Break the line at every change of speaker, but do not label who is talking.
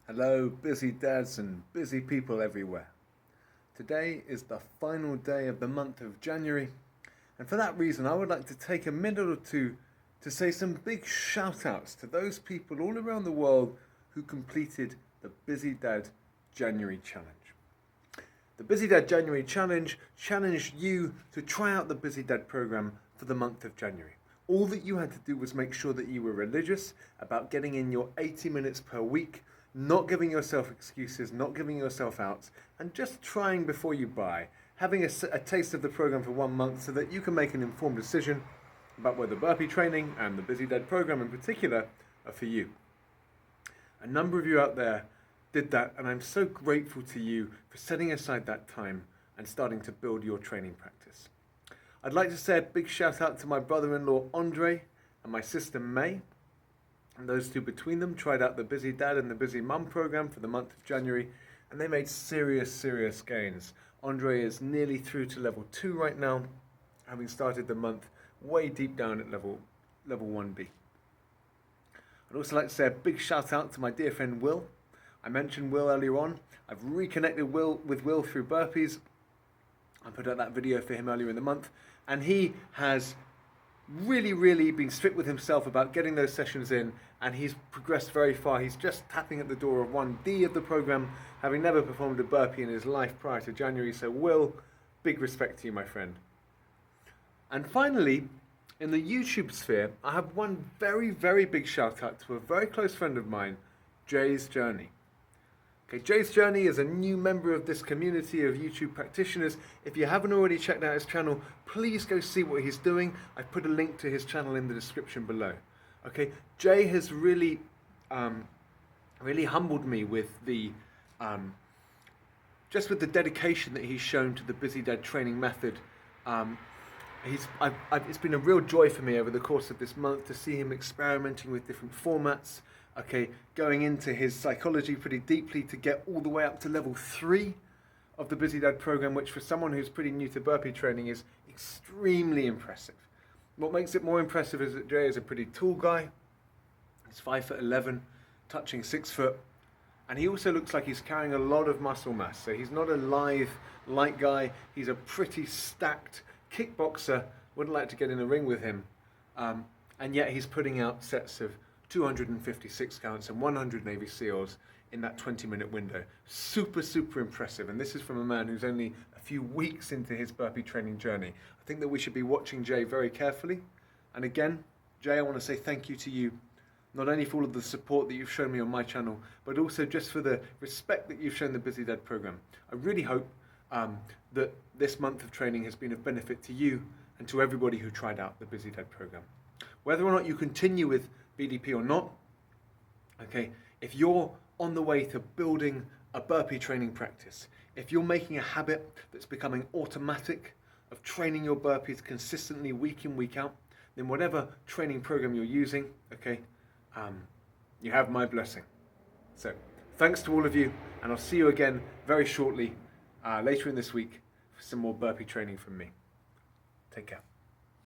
Hello, busy dads and busy people everywhere. Today is the final day of the month of January, and for that reason, I would like to take a minute or two to say some big shout outs to those people all around the world who completed the Busy Dad January Challenge. The Busy Dad January Challenge challenged you to try out the Busy Dad program for the month of January. All that you had to do was make sure that you were religious about getting in your 80 minutes per week, not giving yourself excuses, not giving yourself outs, and just trying before you buy, having a taste of the program for 1 month so that you can make an informed decision about whether burpee training and the Busy Dad program in particular are for you. A number of you out there did that, and I'm so grateful to you for setting aside that time and starting to build your training practice. I'd like to say a big shout out to my brother-in-law Andre and my sister May. And those two between them tried out the Busy Dad and the Busy Mum program for the month of January, and they made serious gains. Andre is nearly through to level 2 right now, having started the month way deep down at level 1B. I'd also like to say a big shout out to my dear friend Will. I mentioned Will earlier on. I've reconnected with Will through burpees. I put out that video for him earlier in the month, and he has really been strict with himself about getting those sessions in, and he's progressed very far. He's just tapping at the door of 1D of the program, having never performed a burpee in his life prior to January. So Will, big respect to you, my friend. And finally, in the YouTube sphere, I have one very big shout out to a very close friend of mine, Jay's Journey. Okay, Jay's Journey is a new member of this community of YouTube practitioners. If you haven't already checked out his channel, please go see what he's doing. I've put a link to his channel in the description below. Okay, Jay has really humbled me with the just with the dedication that he's shown to the Busy Dad training method. It's been a real joy for me over the course of this month to see him experimenting with different formats. Okay, going into his psychology pretty deeply to get all the way up to level 3 of the Busy Dad program, which for someone who's pretty new to burpee training is extremely impressive. What makes it more impressive is that Jay is a pretty tall guy. He's 5'11", touching 6 foot, and he also looks like he's carrying a lot of muscle mass. So he's not a lithe, light guy. He's a pretty stacked kickboxer. Wouldn't like to get in a ring with him, and yet he's putting out sets of 256 counts and 100 Navy SEALs in that 20-minute window. Super impressive. And this is from a man who's only a few weeks into his burpee training journey. I think that we should be watching Jay very carefully. And again, Jay, I want to say thank you to you, not only for all of the support that you've shown me on my channel, but also just for the respect that you've shown the Busy Dad program. I really hope that this month of training has been of benefit to you and to everybody who tried out the Busy Dad program. Whether or not you continue with BDP or not, okay, if you're on the way to building a burpee training practice, if you're making a habit that's becoming automatic of training your burpees consistently week in, week out, then whatever training program you're using, okay, you have my blessing. So thanks to all of you, and I'll see you again very shortly, later in this week, for some more burpee training from me. Take care.